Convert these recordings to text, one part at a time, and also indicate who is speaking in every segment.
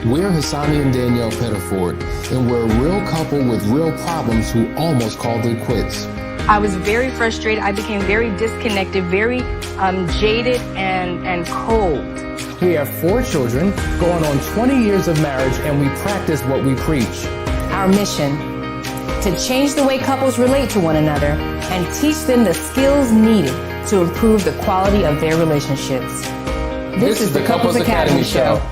Speaker 1: We're Hassani and Danielle Pettiford, and we're a real couple with real problems who almost called it quits.
Speaker 2: I was very frustrated. I became very disconnected, very jaded and cold.
Speaker 3: We have 4 children, going on 20 years of marriage, and we practice what we preach.
Speaker 4: Our mission, to change the way couples relate to one another and teach them the skills needed to improve the quality of their relationships. This is the Couples Academy Show.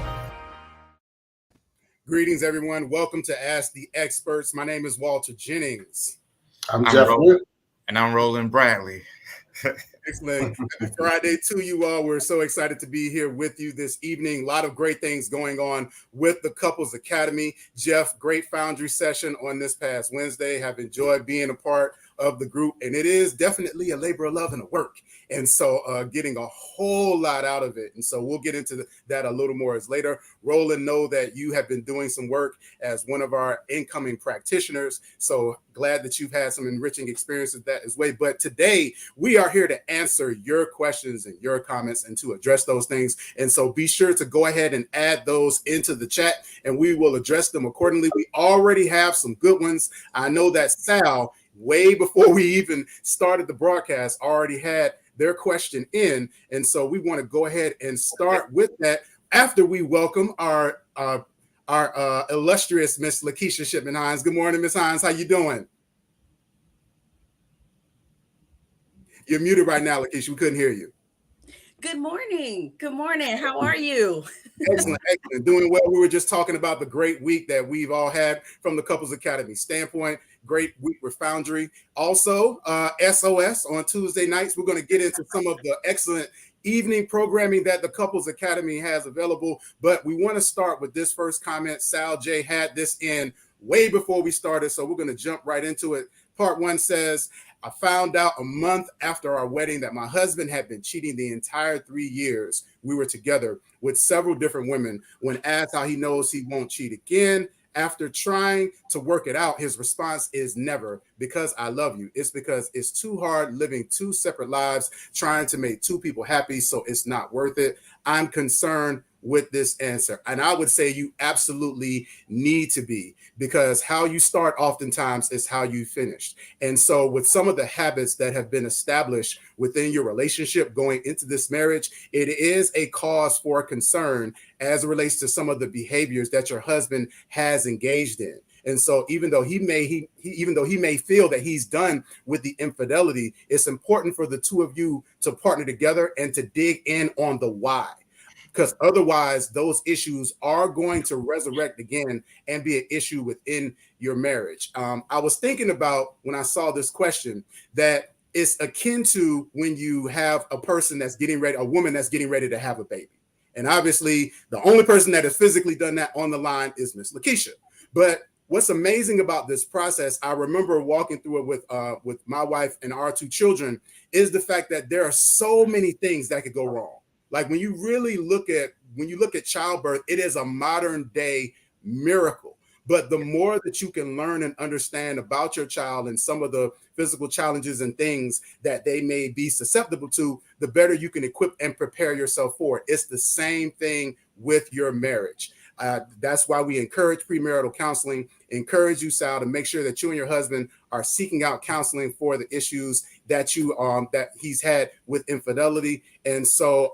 Speaker 5: Greetings, everyone. Welcome to Ask the Experts. My name is Walter Jennings.
Speaker 6: I'm Jeff Wood.
Speaker 7: And I'm Roland Bradley.
Speaker 5: Excellent. Happy Friday to you all. We're so excited to be here with you this evening. A lot of great things going on with the Couples Academy. Jeff, great Foundry session on this past Wednesday. Have enjoyed being a part of the group, and it is definitely a labor of love and a work. And so getting a whole lot out of it. And so we'll get into that a little more as later. Roland, know that you have been doing some work as one of our incoming practitioners. So glad that you've had some enriching experiences that as well. But today we are here to answer your questions and your comments and to address those things. And so be sure to go ahead and add those into the chat and we will address them accordingly. We already have some good ones. I know that Sal, way before we even started the broadcast, already had their question in. And so we want to go ahead and start with that after we welcome our illustrious Miss Lakeisha Shipman-Hines. Good morning, Miss Hines. How you doing? You're muted right now, Lakeisha. We couldn't hear you.
Speaker 8: Good morning. Good morning. How are you?
Speaker 5: Excellent, excellent. Doing well. We were just talking about the great week that we've all had from the Couples Academy standpoint. Great week with Foundry. Also, SOS on Tuesday nights. We're going to get into some of the excellent evening programming that the Couples Academy has available. But we want to start with this first comment. Sal J had this in way before we started, so we're going to jump right into it. Part 1 says, I found out a month after our wedding that my husband had been cheating the entire 3 years we were together with several different women. When asked how he knows he won't cheat again, after trying to work it out, his response is never, because I love you. It's because it's too hard living 2 separate lives, trying to make 2 people happy, so it's not worth it. I'm concerned with this answer. And I would say you absolutely need to be, because how you start oftentimes is how you finish. And so with some of the habits that have been established within your relationship going into this marriage, it is a cause for concern as it relates to some of the behaviors that your husband has engaged in. And so even though he may feel that he's done with the infidelity, it's important for the 2 of you to partner together and to dig in on the why. Because otherwise, those issues are going to resurrect again and be an issue within your marriage. I was thinking about when I saw this question that it's akin to when you have a person that's getting ready, a woman that's getting ready to have a baby. And obviously, the only person that has physically done that on the line is Miss Lakeisha. But what's amazing about this process, I remember walking through it with my wife and our 2 children, is the fact that there are so many things that could go wrong. Like when you really look at childbirth, it is a modern day miracle. But the more that you can learn and understand about your child and some of the physical challenges and things that they may be susceptible to, the better you can equip and prepare yourself for it. It's the same thing with your marriage. That's why we encourage premarital counseling. Encourage you, Sal, to make sure that you and your husband are seeking out counseling for the issues that that he's had with infidelity. And so,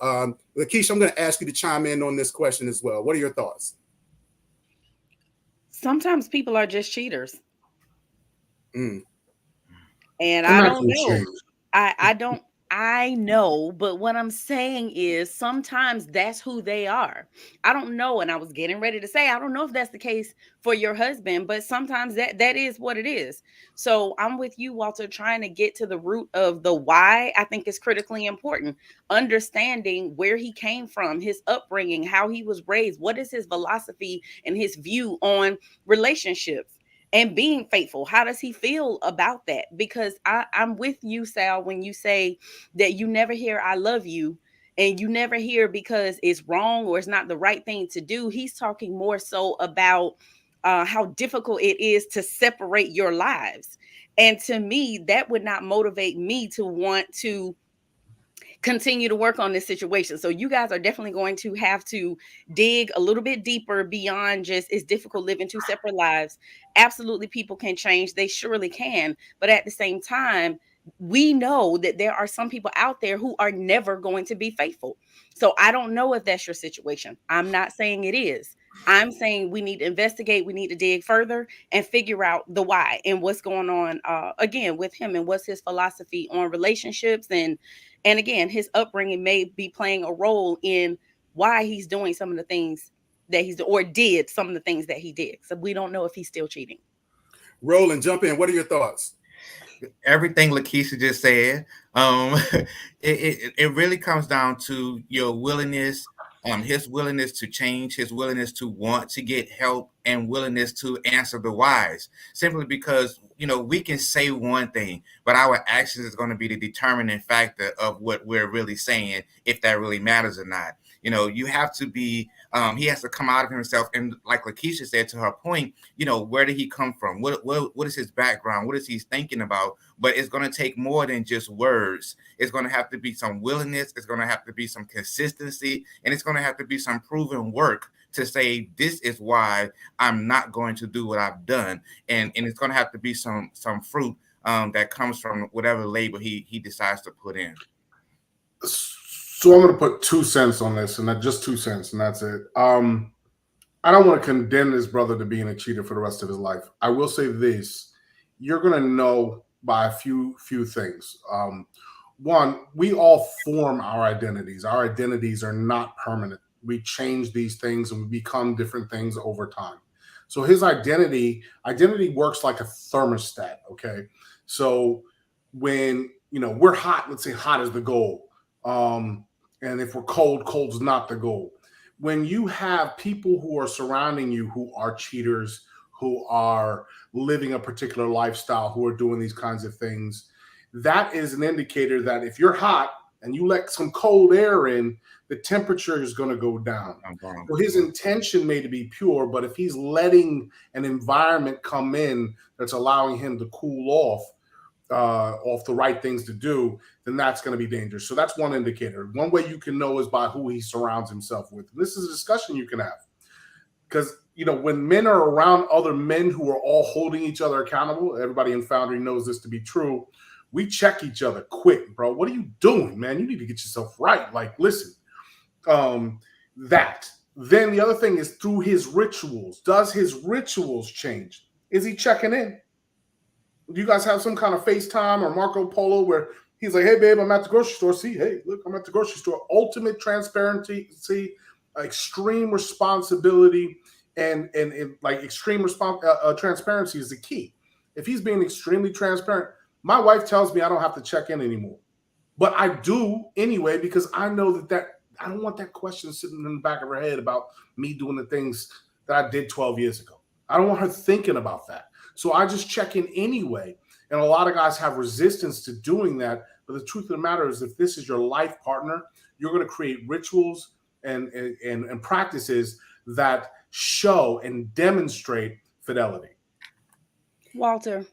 Speaker 5: Lakeisha, I'm going to ask you to chime in on this question as well. What are your thoughts?
Speaker 8: Sometimes people are just cheaters. And
Speaker 6: I
Speaker 8: don't know. I know, but what I'm saying is sometimes that's who they are. I don't know. And I was getting ready to say, I don't know if that's the case for your husband, but sometimes that is what it is. So I'm with you, Walter, trying to get to the root of the why. I think is critically important. Understanding where he came from, his upbringing, how he was raised, what is his philosophy and his view on relationships. And being faithful, how does he feel about that? Because I'm with you, Sal, when you say that you never hear I love you and you never hear because it's wrong or it's not the right thing to do. He's talking more so about how difficult it is to separate your lives. And to me, that would not motivate me to want to continue to work on this situation. So you guys are definitely going to have to dig a little bit deeper beyond just it's difficult living two separate lives. Absolutely, people can change. They surely can. But at the same time, we know that there are some people out there who are never going to be faithful. So I don't know if that's your situation. I'm not saying it is. I'm saying we need to investigate, we need to dig further and figure out the why and what's going on again with him and what's his philosophy on relationships, and again, his upbringing may be playing a role in why he's doing some of the things that did some of the things that he did. So we don't know if he's still cheating.
Speaker 5: Roland, jump in. What are your thoughts?
Speaker 7: Everything Lakeisha just said. It really comes down to your willingness, his willingness to change, his willingness to want to get help, and willingness to answer the whys. Simply because, we can say one thing, but our actions is going to be the determining factor of what we're really saying, if that really matters or not. You have to be, he has to come out of himself. And like Lakeisha said, to her point, where did he come from? What is his background? What is he thinking about? But it's going to take more than just words. It's going to have to be some willingness. It's going to have to be some consistency, and it's going to have to be some proven work to say, this is why I'm not going to do what I've done. And it's going to have to be some fruit that comes from whatever label he decides to put in.
Speaker 6: So I'm going to put 2 cents on this, and just 2 cents, and that's it. I don't want to condemn this brother to being a cheater for the rest of his life. I will say this: you're going to know by a few things. One, we all form our identities. Our identities are not permanent. We change these things and we become different things over time. So his identity works like a thermostat. Okay, so when we're hot, let's say hot is the goal. And if we're cold, cold's not the goal. When you have people who are surrounding you who are cheaters, who are living a particular lifestyle, who are doing these kinds of things, that is an indicator that if you're hot and you let some cold air in, the temperature is going to go down. So his intention may be pure, but if he's letting an environment come in that's allowing him to cool off the right things to do, then that's going to be dangerous. So that's one indicator. One way you can know is by who he surrounds himself with. And this is a discussion you can have, because when men are around other men who are all holding each other accountable, everybody in Foundry knows this to be true. We check each other quick, bro. What are you doing, man? You need to get yourself right. Like, listen, that. Then the other thing is through his rituals. Does his rituals change? Is he checking in? Do you guys have some kind of FaceTime or Marco Polo where he's like, hey, babe, I'm at the grocery store. See, hey, look, I'm at the grocery store. Ultimate transparency, extreme responsibility, and like extreme transparency is the key. If he's being extremely transparent, my wife tells me I don't have to check in anymore. But I do anyway, because I know that I don't want that question sitting in the back of her head about me doing the things that I did 12 years ago. I don't want her thinking about that. So I just check in anyway. And a lot of guys have resistance to doing that. But the truth of the matter is, if this is your life partner, you're going to create rituals and practices that show and demonstrate fidelity.
Speaker 8: Walter.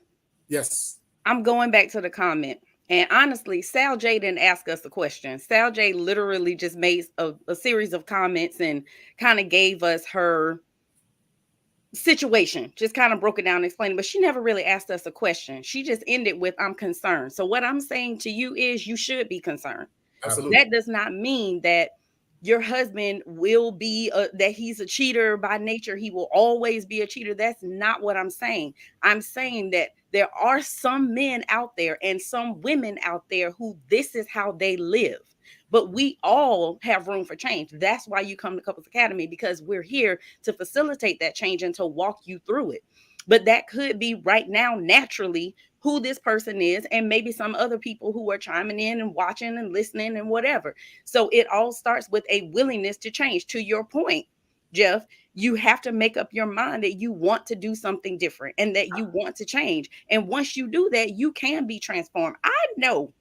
Speaker 5: Yes.
Speaker 8: I'm going back to the comment. And honestly, Sal J didn't ask us a question. Sal J literally just made a series of comments and kind of gave us her situation, just kind of broke it down and explained it, but she never really asked us a question. She just ended with, I'm concerned. So what I'm saying to you is you should be concerned.
Speaker 5: Absolutely.
Speaker 8: That does not mean that your husband will be that he's a cheater by nature. He will always be a cheater. That's not what I'm saying. I'm saying that there are some men out there and some women out there who this is how they live. But we all have room for change. That's why you come to Couples Academy, because we're here to facilitate that change and to walk you through it. But that could be right now, naturally, who this person is, and maybe some other people who are chiming in and watching and listening and whatever. So it all starts with a willingness to change. To your point, Jeff, you have to make up your mind that you want to do something different and that you want to change. And once you do that, you can be transformed. I know.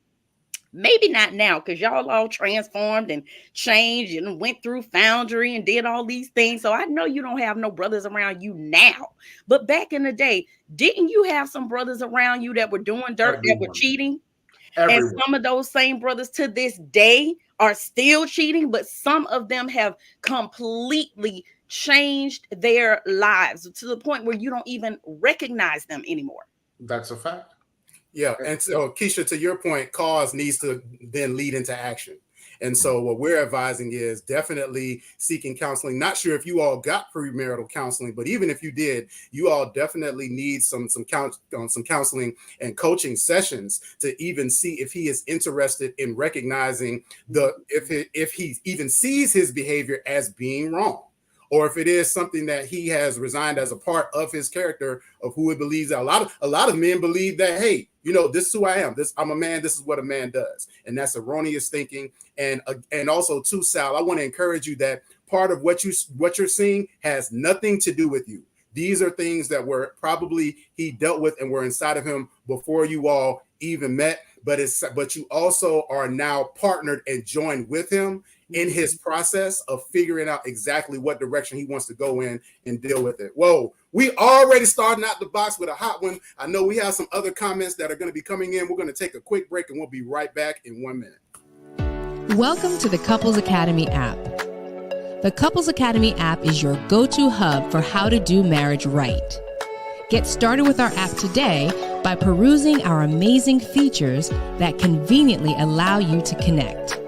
Speaker 8: Maybe not now, because y'all all transformed and changed and went through Foundry and did all these things. So I know you don't have no brothers around you now. But back in the day, didn't you have some brothers around you that were doing dirt, that were cheating?
Speaker 6: Everywhere.
Speaker 8: And some of those same brothers to this day are still cheating, but some of them have completely changed their lives to the point where you don't even recognize them anymore.
Speaker 6: That's a fact.
Speaker 5: Yeah. And so, Keisha, to your point, cause needs to then lead into action. And so what we're advising is definitely seeking counseling. Not sure if you all got premarital counseling, but even if you did, you all definitely need some counseling and coaching sessions to even see if he is interested in recognizing if he even sees his behavior as being wrong, or if it is something that he has resigned as a part of his character of who he believes that a lot of men believe that, hey, you know, this is who I am. I'm a man. This is what a man does. And that's erroneous thinking. And also too, Sal, I want to encourage you that part of what you're seeing has nothing to do with you. These are things that were probably he dealt with and were inside of him before you all even met. But you also are now partnered and joined with him in his process of figuring out exactly what direction he wants to go in and deal with it. Whoa, we already starting out the box with a hot one. I know we have some other comments that are going to be coming in. We're going to take a quick break and we'll be right back in 1 minute.
Speaker 4: Welcome to the Couples Academy app. The Couples Academy app is your go-to hub for how to do marriage right. Get started with our app today by perusing our amazing features that conveniently allow you to connect.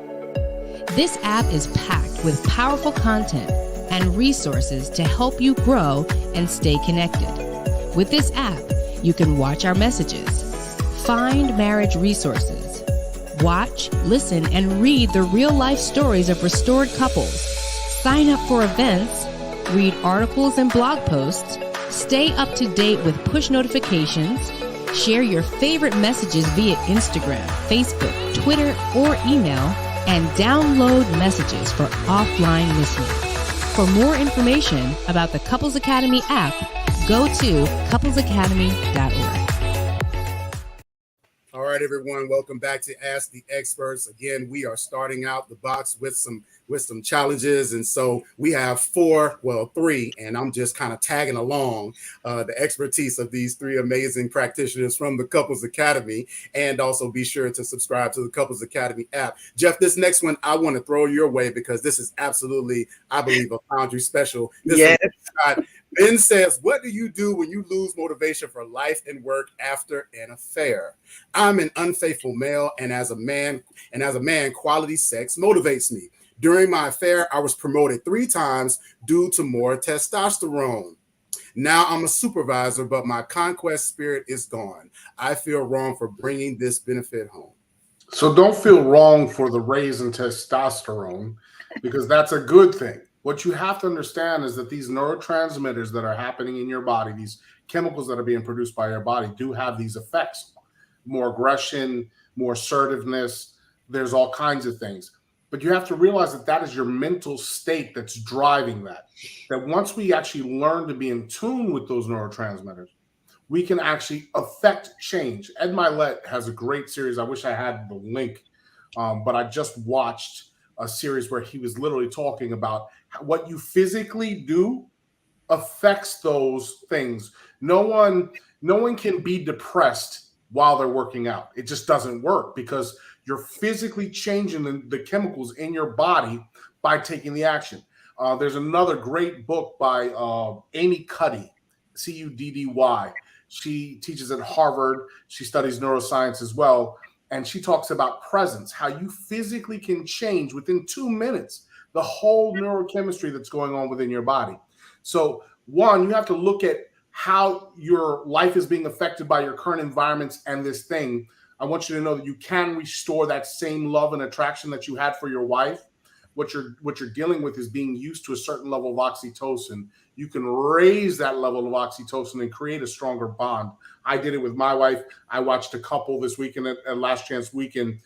Speaker 4: This app is packed with powerful content and resources to help you grow and stay connected. With this app, you can watch our messages, find marriage resources, watch, listen, and read the real-life stories of restored couples, sign up for events, read articles and blog posts, stay up to date with push notifications, share your favorite messages via Instagram, Facebook, Twitter, or email, and download messages for offline listening. For more information about the Couples Academy app, go to couplesacademy.org.
Speaker 5: All right, everyone, welcome back to Ask the Experts. Again, we are starting out the box with some challenges. And so we have three, and I'm just kind of tagging along the expertise of these three amazing practitioners from the Couples Academy. And also be sure to subscribe to the Couples Academy app. Jeff, this next one I want to throw your way because this is absolutely, I believe, a Foundry special. Yes. Ben says, what do you do when you lose motivation for life and work after an affair? I'm an unfaithful male, and as a man, quality sex motivates me. During my affair, I was promoted 3 times due to more testosterone. Now I'm a supervisor, but my conquest spirit is gone. I feel wrong for bringing this benefit home.
Speaker 6: So don't feel wrong for the raise in testosterone, because that's a good thing. What you have to understand is that these neurotransmitters that are happening in your body, these chemicals that are being produced by your body, do have these effects. More aggression, more assertiveness, there's all kinds of things. But you have to realize that that is your mental state that's driving that. That once we actually learn to be in tune with those neurotransmitters, we can actually affect change. Ed Milet has a great series. I wish I had the link, but I just watched a series where he was literally talking about what you physically do affects those things. No one can be depressed while they're working out. It just doesn't work because you're physically changing the chemicals in your body by taking the action. There's another great book by Amy Cuddy, Cuddy. She teaches at Harvard. She studies neuroscience as well. And she talks about presence, how you physically can change within 2 minutes the whole neurochemistry that's going on within your body. So one, you have to look at how your life is being affected by your current environments and this thing. I want you to know that you can restore that same love and attraction that you had for your wife. What you're dealing with is being used to a certain level of oxytocin. You can raise that level of oxytocin and create a stronger bond. I did it with my wife. I watched a couple this weekend at Last Chance Weekend.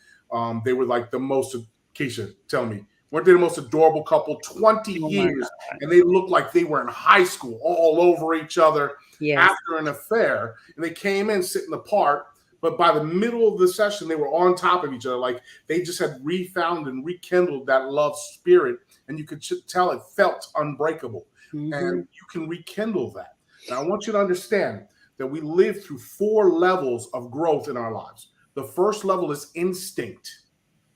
Speaker 6: They were like the most, Keisha, tell me, weren't they the most adorable couple? 20 years, and they looked like they were in high school, all over each other after an affair. And they came in sitting apart, but by the middle of the session, they were on top of each other. Like they just had refound and rekindled that love spirit, and you could tell it felt unbreakable. Mm-hmm. And you can rekindle that. And I want you to understand that we live through 4 levels of growth in our lives. The first level is instinct,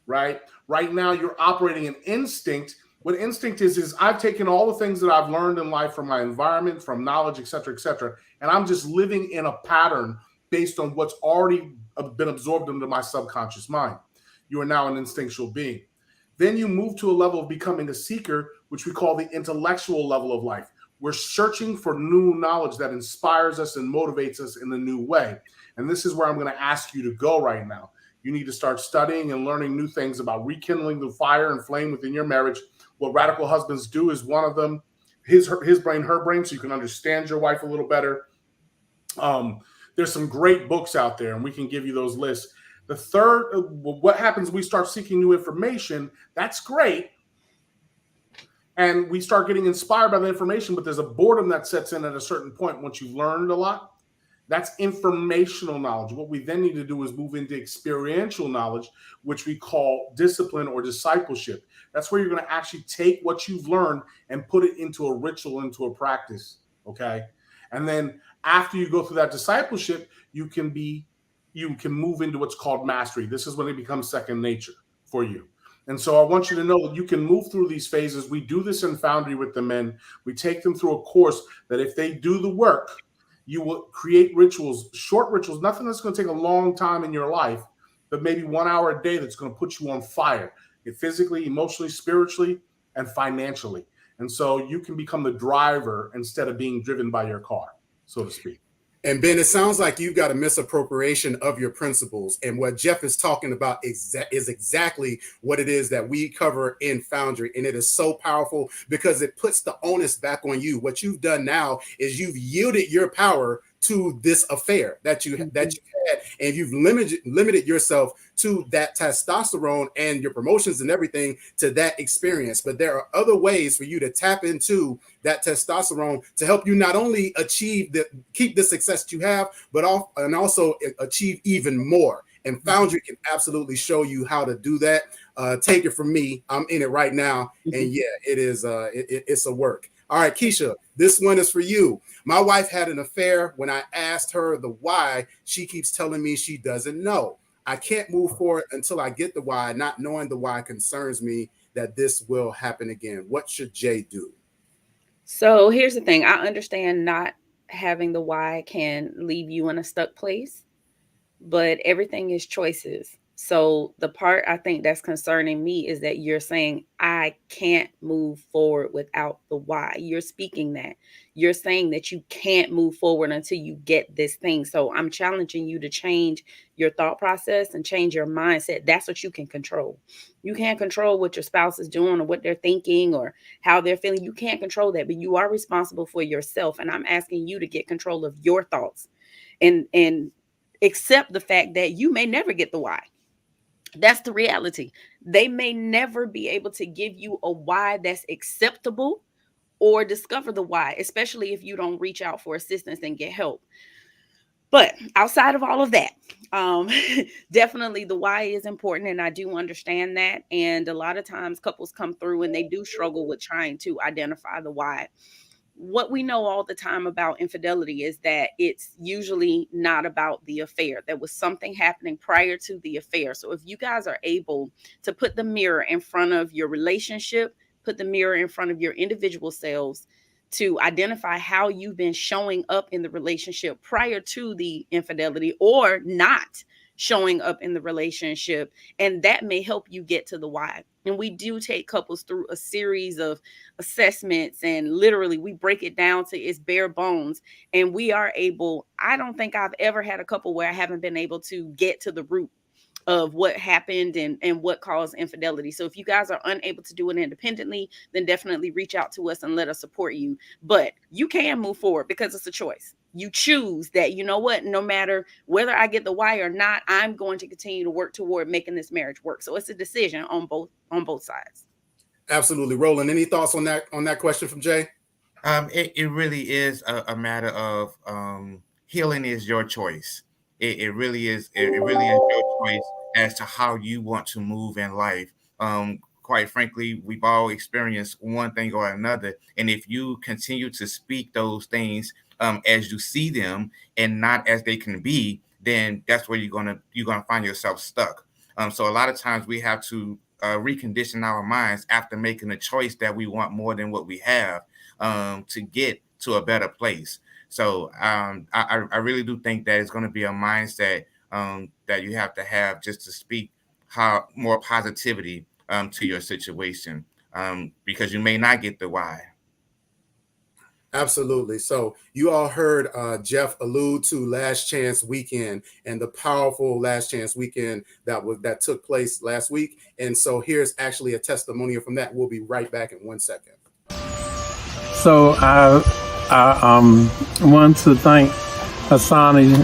Speaker 6: right? Right now, you're operating in instinct. What instinct is I've taken all the things that I've learned in life from my environment, from knowledge, et cetera, and I'm just living in a pattern based on what's already been absorbed into my subconscious mind. You are now an instinctual being. Then you move to a level of becoming a seeker, which we call the intellectual level of life. We're searching for new knowledge that inspires us and motivates us in a new way. And this is where I'm going to ask you to go right now. You need to start studying and learning new things about rekindling the fire and flame within your marriage. What Radical Husbands Do is one of them. His brain, her brain, so you can understand your wife a little better. There's some great books out there, and we can give you those lists. The third, what happens when we start seeking new information? That's great. And we start getting inspired by the information, but there's a boredom that sets in at a certain point once you've learned a lot. That's informational knowledge. What we then need to do is move into experiential knowledge, which we call discipline or discipleship. That's where you're going to actually take what you've learned and put it into a ritual, into a practice, okay? And then after you go through that discipleship, you can move into what's called mastery. This is when it becomes second nature for you. And so I want you to know that you can move through these phases. We do this in Foundry with the men. We take them through a course that if they do the work, you will create rituals, short rituals, nothing that's going to take a long time in your life, but maybe 1 hour a day that's going to put you on fire, physically, emotionally, spiritually, and financially. And so you can become the driver instead of being driven by your car, so to speak.
Speaker 5: And Ben, it sounds like you've got a misappropriation of your principles. And what Jeff is talking about is exactly what it is that we cover in Foundry. And it is so powerful because it puts the onus back on you. What you've done now is you've yielded your power to this affair that you had, and you've limited yourself to that testosterone and your promotions and everything to that experience. But there are other ways for you to tap into that testosterone to help you not only keep the success that you have, but also achieve even more. And Foundry can absolutely show you how to do that. Take it from me. I'm in it right now. And yeah, it is. It's a work. All right, Keisha, this one is for you. My wife had an affair. When I asked her the why, she keeps telling me she doesn't know. I can't move forward until I get the why. Not knowing the why concerns me that this will happen again. What should Jay do?
Speaker 8: So here's the thing. I understand not having the why can leave you in a stuck place, but everything is choices. So the part I think that's concerning me is that you're saying, I can't move forward without the why. You're speaking that. You're saying that you can't move forward until you get this thing. So I'm challenging you to change your thought process and change your mindset. That's what you can control. You can't control what your spouse is doing or what they're thinking or how they're feeling. You can't control that, but you are responsible for yourself. And I'm asking you to get control of your thoughts and accept the fact that you may never get the why. That's the reality. They may never be able to give you a why that's acceptable or discover the why, especially if you don't reach out for assistance and get help. But outside of all of that, definitely the why is important. And I do understand that. And a lot of times couples come through and they do struggle with trying to identify the why. What we know all the time about infidelity is that it's usually not about the affair. There was something happening prior to the affair. So if you guys are able to put the mirror in front of your relationship, put the mirror in front of your individual selves to identify how you've been showing up in the relationship prior to the infidelity or not showing up in the relationship, and that may help you get to the why. And we do take couples through a series of assessments, and literally we break it down to its bare bones, and we are able, I don't think I've ever had a couple where I haven't been able to get to the root of what happened and what caused infidelity. So if you guys are unable to do it independently, then definitely reach out to us and let us support you. But you can move forward because it's a choice. You choose that, you know what, no matter whether I get the why or not, I'm going to continue to work toward making this marriage work. So it's a decision on both sides. Absolutely.
Speaker 5: Roland, any thoughts on that question from Jay?
Speaker 7: It really is a matter of healing is your choice. It really is. It really is your choice as to how you want to move in life. Quite frankly, we've all experienced one thing or another. And if you continue to speak those things as you see them and not as they can be, then that's where you're gonna find yourself stuck. So a lot of times we have to recondition our minds after making a choice that we want more than what we have, to get to a better place. So I really do think that it's going to be a mindset that you have to have, just to speak more positivity to your situation, because you may not get the why.
Speaker 5: Absolutely. So you all heard Jeff allude to Last Chance Weekend and the powerful Last Chance Weekend that took place last week. And so here's actually a testimonial from that. We'll be right back in 1 second.
Speaker 9: So I want to thank Hassani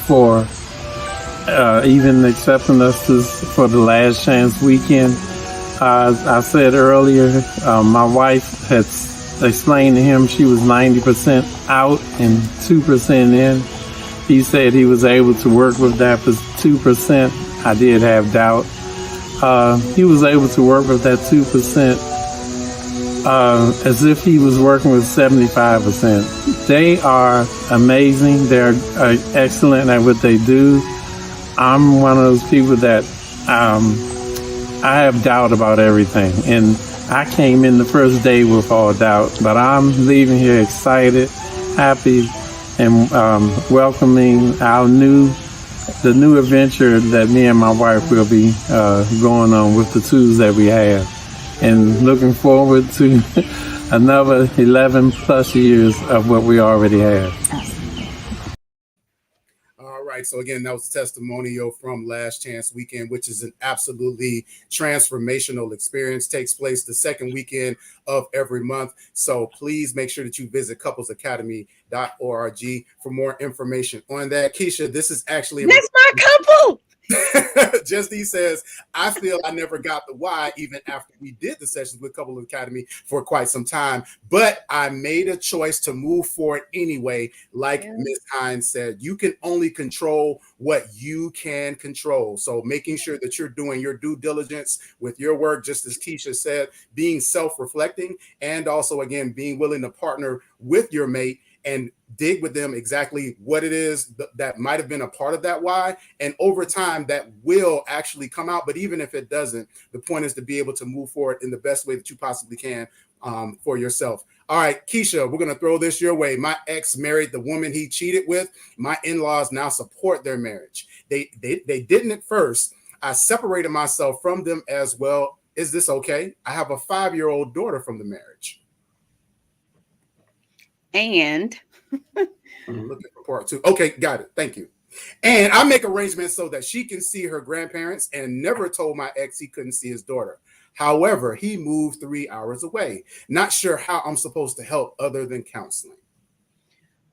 Speaker 9: for even accepting us for the Last Chance Weekend. I said earlier, my wife had explained to him she was 90% out and 2% in. He said he was able to work with that for 2%. I did have doubt. He was able to work with that 2% as if he was working with 75%. They are amazing. They're excellent at what they do. I'm one of those people that I have doubt about everything. And I came in the first day with all doubt, but I'm leaving here excited, happy, and welcoming the new adventure that me and my wife will be going on with the tools that we have, and looking forward to another 11 plus years of what we already have.
Speaker 5: All right. So again, that was a testimonial from Last Chance Weekend, which is an absolutely transformational experience. Takes place the second weekend of every month. So please make sure that you visit couplesacademy.org for more information on that. Keisha, this is actually
Speaker 8: that's my couple.
Speaker 5: Justine says, I feel I never got the why even after we did the sessions with Couples Academy for quite some time, but I made a choice to move forward anyway. Like Ms. Hines said, you can only control what you can control. So making sure that you're doing your due diligence with your work, just as Keisha said, being self-reflecting, and also, again, being willing to partner with your mate and dig with them exactly what it is that might have been a part of that why. And over time, that will actually come out. But even if it doesn't, the point is to be able to move forward in the best way that you possibly can for yourself. All right, Keisha, we're going to throw this your way. My ex married the woman he cheated with. My in-laws now support their marriage. They didn't at first. I separated myself from them as well. Is this okay? I have a 5-year-old daughter from the marriage.
Speaker 8: And
Speaker 5: I'm looking for part 2. Okay, got it. Thank you. And I make arrangements so that she can see her grandparents, and never told my ex he couldn't see his daughter. However, he moved 3 hours away. Not sure how I'm supposed to help other than counseling.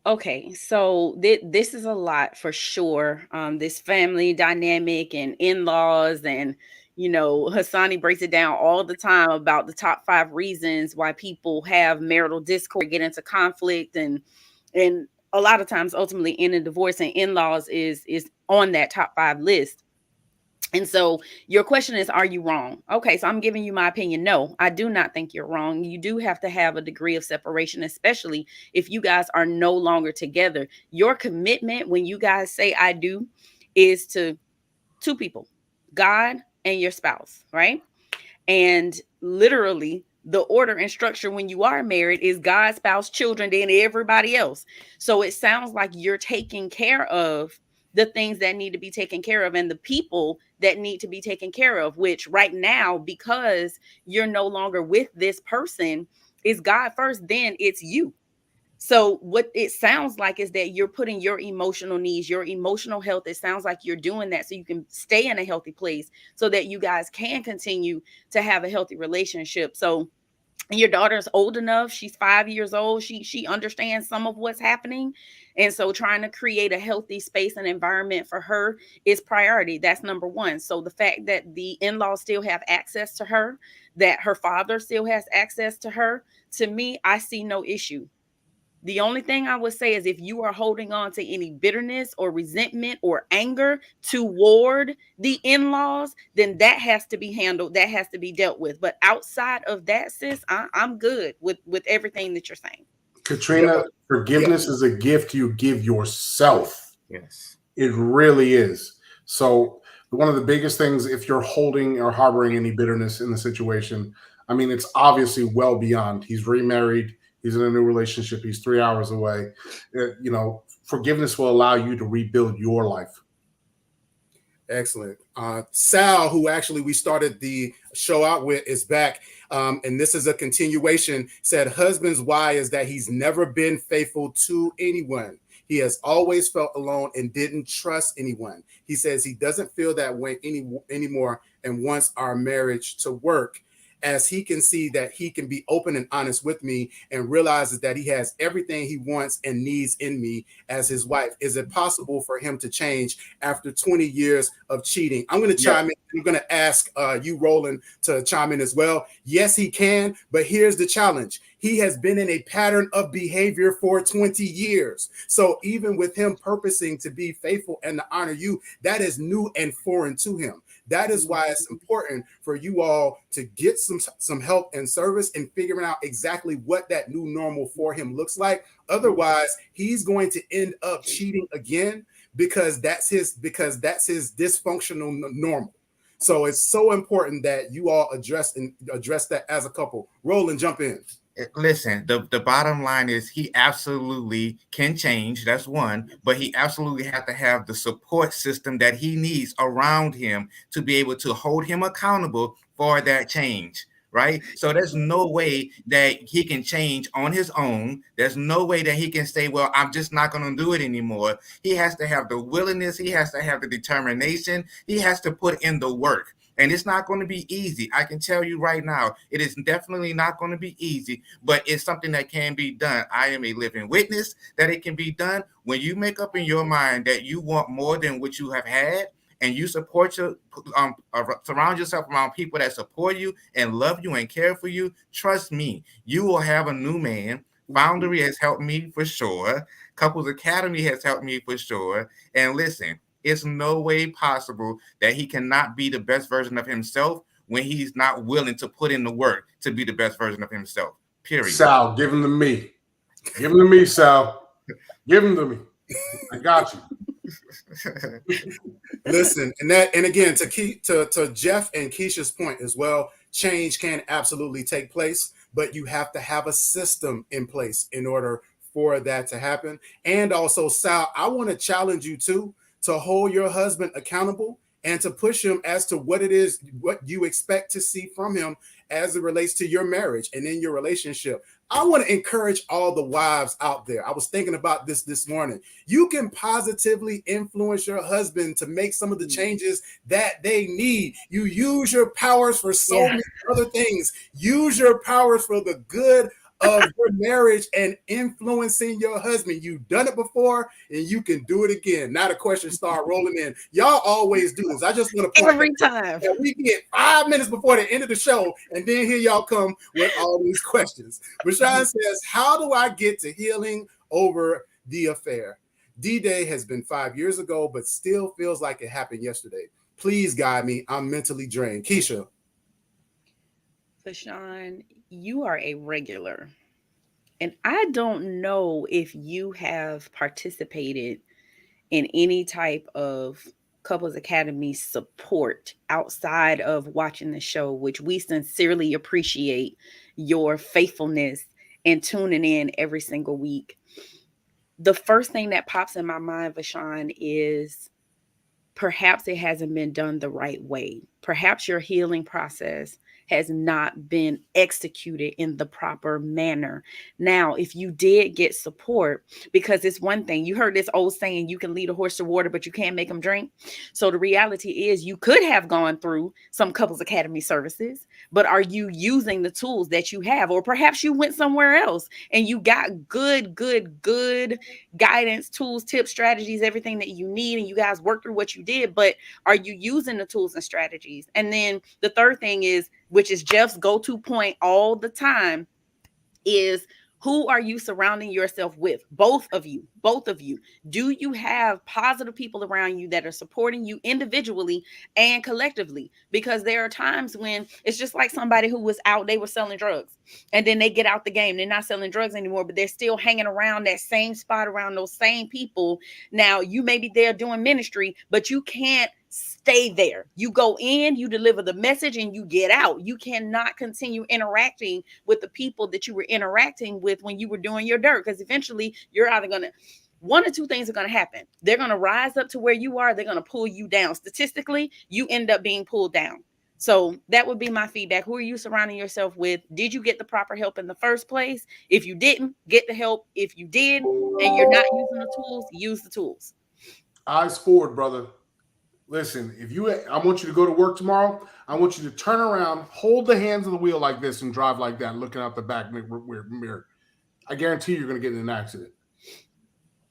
Speaker 8: Okay, so this is a lot for sure. This family dynamic and in-laws, and Hassani breaks it down all the time about the top 5 reasons why people have marital discord, get into conflict, and a lot of times ultimately end in divorce, and in-laws is on that top 5 list. And so your question is, are you wrong? Okay, so I'm giving you my opinion. No, I do not think you're wrong. You do have to have a degree of separation, especially if you guys are no longer together. Your commitment when you guys say I do is to 2 people, God and your spouse, right? And literally the order and structure when you are married is God, spouse, children, then everybody else. So it sounds like you're taking care of the things that need to be taken care of and the people that need to be taken care of, which right now, because you're no longer with this person, is God first, then it's you. So what it sounds like is that you're putting your emotional needs, your emotional health. It sounds like you're doing that so you can stay in a healthy place so that you guys can continue to have a healthy relationship. So your daughter's old enough. She's 5 years old. She understands some of what's happening. And so trying to create a healthy space and environment for her is priority. That's number one. So the fact that the in-laws still have access to her, that her father still has access to her, to me, I see no issue. The only thing I would say is if you are holding on to any bitterness or resentment or anger toward the in-laws, then that has to be handled. That has to be dealt with. But outside of that, sis, I'm good with everything that you're saying.
Speaker 6: Katrina, forgiveness is a gift you give yourself.
Speaker 7: Yes.
Speaker 6: It really is. So one of the biggest things, if you're holding or harboring any bitterness in the situation, I mean, it's obviously well beyond. He's remarried. He's in a new relationship. He's 3 hours away. Forgiveness will allow you to rebuild your life.
Speaker 5: Excellent. Sal, who actually we started the show out with, is back. And this is a continuation. Said, husband's why is that he's never been faithful to anyone. He has always felt alone and didn't trust anyone. He says he doesn't feel that way anymore and wants our marriage to work, as he can see that he can be open and honest with me and realizes that he has everything he wants and needs in me as his wife. Is it possible for him to change after 20 years of cheating? I'm going to chime in. I'm going to ask you, Roland, to chime in as well. Yes, he can, but here's the challenge. He has been in a pattern of behavior for 20 years. So even with him purposing to be faithful and to honor you, that is new and foreign to him. That is why it's important for you all to get some help and service in figuring out exactly what that new normal for him looks like. Otherwise, he's going to end up cheating again because that's his dysfunctional normal. So it's so important that you all address that as a couple. Roland, jump in.
Speaker 7: Listen, the bottom line is he absolutely can change. That's one, but he absolutely has to have the support system that he needs around him to be able to hold him accountable for that change. Right. So there's no way that he can change on his own. There's no way that he can say, well, I'm just not going to do it anymore. He has to have the willingness. He has to have the determination. He has to put in the work. And it's not going to be easy. I can tell you right now, it is definitely not going to be easy, but it's something that can be done. I am a living witness that it can be done. When you make up in your mind that you want more than what you have had, and you support surround yourself around people that support you and love you and care for you, trust me, you will have a new man. Foundry has helped me for sure. Couples Academy has helped me for sure. And listen, it's no way possible that he cannot be the best version of himself when he's not willing to put in the work to be the best version of himself. Period.
Speaker 6: Sal, give him to me. Give him to me, Sal. Give him to me. I got you.
Speaker 5: Listen, and again, to Jeff and Keisha's point as well, change can absolutely take place, but you have to have a system in place in order for that to happen. And also, Sal, I want to challenge you too, to hold your husband accountable and to push him as to what it is, what you expect to see from him as it relates to your marriage and in your relationship. I want to encourage all the wives out there. I was thinking about this morning. You can positively influence your husband to make some of the changes that they need. You use your powers for so many other things. Use your powers for the good of your marriage and influencing your husband. You've done it before and you can do it again. Now the questions start rolling in. Y'all always do this. I just want to point
Speaker 8: every time
Speaker 5: that we get 5 minutes before the end of the show, and then here y'all come with all these questions. Rashawn says, how do I get to healing over the affair? D-Day has been 5 years ago, but still feels like it happened yesterday. Please guide me. I'm mentally drained. Keisha.
Speaker 8: Rashawn, you are a regular, and I don't know if you have participated in any type of Couples Academy support outside of watching the show, which we sincerely appreciate your faithfulness and tuning in every single week. The first thing that pops in my mind, Vashawn, is perhaps it hasn't been done the right way. Perhaps your healing process has not been executed in the proper manner. Now, if you did get support, because it's one thing, you heard this old saying, you can lead a horse to water, but you can't make them drink. So the reality is you could have gone through some Couples Academy services, but are you using the tools that you have? Or perhaps you went somewhere else and you got good guidance, tools, tips, strategies, everything that you need, and you guys worked through what you did, but are you using the tools and strategies? And then the third thing is, which is Jeff's go-to point all the time, is Who are you surrounding yourself with? Both of you. Do you have positive people around you that are supporting you individually and collectively? Because there are times when it's just like somebody who was out, they were selling drugs, and then they get out the game. They're not selling drugs anymore, but they're still hanging around that same spot around those same people. Now, you may be there doing ministry, but you can't stay there. You go in, you deliver the message, and you get out. You cannot continue interacting with the people that you were interacting with when you were doing your dirt, because eventually you're either going to, one or two things are going to happen. They're going to rise up to where you are. They're going to pull you down. Statistically, you end up being pulled down. So that would be my feedback. Who are you surrounding yourself with? Did you get the proper help in the first place? If you didn't, get the help. If you did, and you're not using the tools, use the tools.
Speaker 6: Eyes forward, brother. Listen, I want you to go to work tomorrow. I want you to turn around, hold the hands on the wheel like this, and drive like that, looking out the back mirror. I guarantee you're going to get in an accident.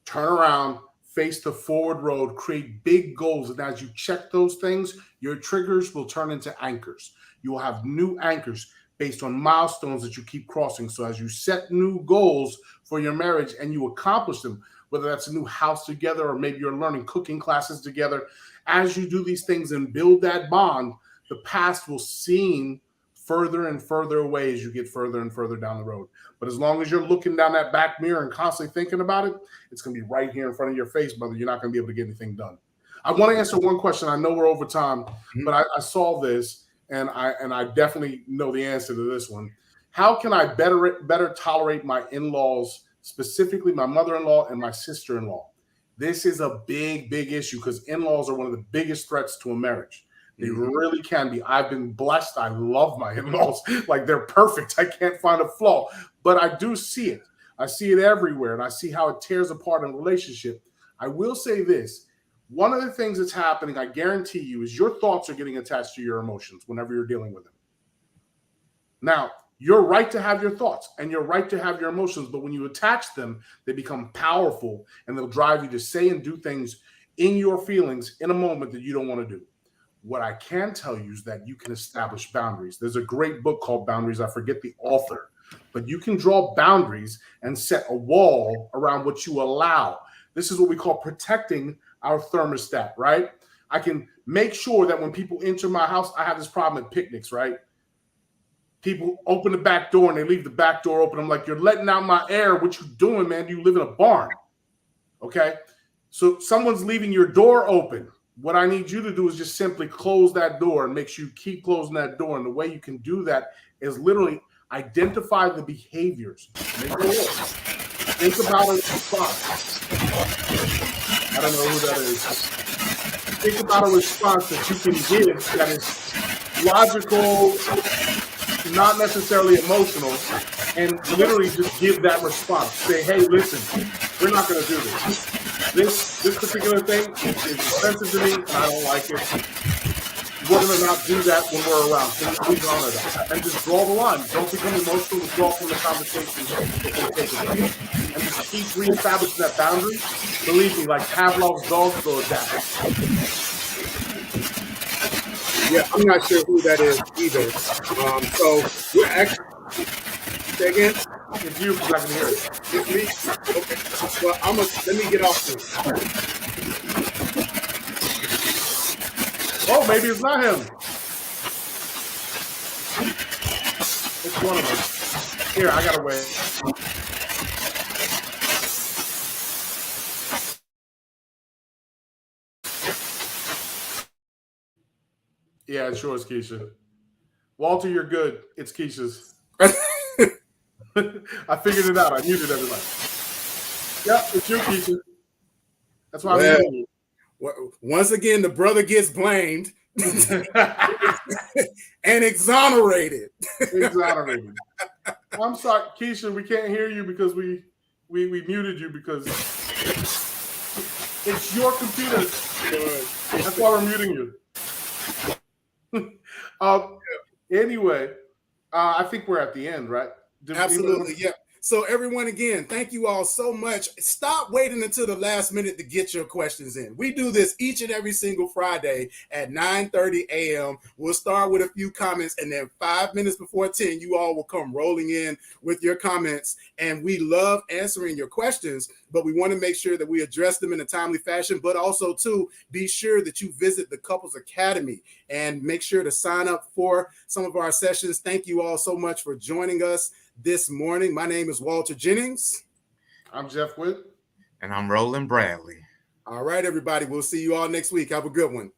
Speaker 6: Turn around, face the forward road, create big goals. And as you check those things, your triggers will turn into anchors. You will have new anchors based on milestones that you keep crossing. So as you set new goals for your marriage and you accomplish them, whether that's a new house together or maybe you're learning cooking classes together, as you do these things and build that bond, the past will seem further and further away as you get further and further down the road. But as long as you're looking down that back mirror and constantly thinking about it, it's going to be right here in front of your face, brother. You're not going to be able to get anything done. I want to answer one question. I know we're over time, but I saw this and I definitely know the answer to this one. How can I better tolerate my in-laws, specifically my mother-in-law and my sister-in-law? This is a big, big issue because in-laws are one of the biggest threats to a marriage. They really can be. I've been blessed. I love my in-laws. Like, they're perfect. I can't find a flaw. But I do see it. I see it everywhere, and I see how it tears apart a relationship. I will say this. One of the things that's happening, I guarantee you, is your thoughts are getting attached to your emotions whenever you're dealing with them. Now, you're right to have your thoughts and you're right to have your emotions, but when you attach them, they become powerful and they'll drive you to say and do things in your feelings in a moment that you don't want to do. What I can tell you is that you can establish boundaries. There's a great book called Boundaries. I forget the author, but you can draw boundaries and set a wall around what you allow. This is what we call protecting our thermostat, right? I can make sure that when people enter my house, I have this problem at picnics, right? People open the back door and they leave the back door open. I'm like, you're letting out my air. What you doing, man? You live in a barn. Okay. So someone's leaving your door open. What I need you to do is just simply close that door and make sure you keep closing that door. And the way you can do that is literally identify the behaviors. Think about a response. I don't know who that is. Think about a response that you can give that is logical, not necessarily emotional, and literally just give that response. Say, hey, listen, we're not going to do this. This particular thing is offensive to me, and I don't like it. We're going to not do that when we're around. Can you please honor that? And just draw the line. Don't become emotional. Withdraw from the conversation. And just keep reestablishing that boundary. Believe me, like Pavlov's dogs go adapt.
Speaker 5: Yeah, I'm not sure who that is either. So we're actually, say again?
Speaker 6: It's you, because I can hear it.
Speaker 5: It's me? Okay. Well, let me get off this.
Speaker 6: Oh, maybe it's not him. It's one of them. Here, I gotta wait. Yeah, it sure is Keisha. Walter, you're good. It's Keisha's. I figured it out. I muted everybody. Yep, it's you, Keisha. That's why I'm muting you.
Speaker 5: Once again, the brother gets blamed and exonerated.
Speaker 6: Exonerated. I'm sorry, Keisha, we can't hear you because we muted you because it's your computer. That's why we're muting you. Anyway, I think we're at the end, right?
Speaker 5: Absolutely, yeah. So everyone, again, thank you all so much. Stop waiting until the last minute to get your questions in. We do this each and every single Friday at 9:30 a.m. We'll start with a few comments, and then 5 minutes before 10, you all will come rolling in with your comments. And we love answering your questions, but we want to make sure that we address them in a timely fashion, but also to be sure that you visit the Couples Academy and make sure to sign up for some of our sessions. Thank you all so much for joining us this morning. My name is Walter Jennings.
Speaker 6: I'm Jeff Witt.
Speaker 7: And I'm Roland Bradley.
Speaker 5: All right, everybody. We'll see you all next week. Have a good one.